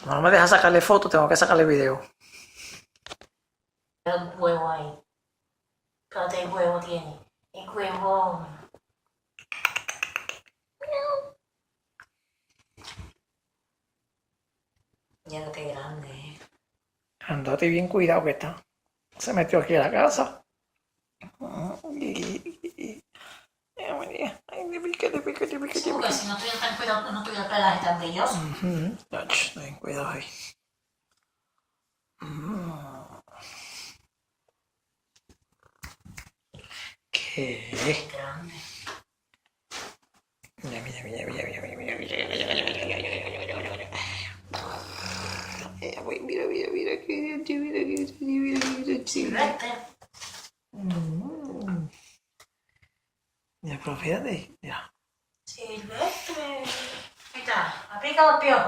No me deja sacarle foto, tengo que sacarle video. El huevo ahí. Espérate, el huevo tiene. El huevo. Ya no qué grande. Andate bien cuidado que está. Se metió aquí a la casa. Ay, te pique, te pique, te pique, Sí, te porque pique. si no tuviera tan cuidado, no tuviera pelaje tan brilloso. Ten cuidado ahí. ¿Qué? Grande. Mira, mira, mira, mira, mira, mira, mira, mira, mira, mira, mira, Silvestre. mira, pero fíjate, mira. Silvestre. Ahí está. Aplica los piojos.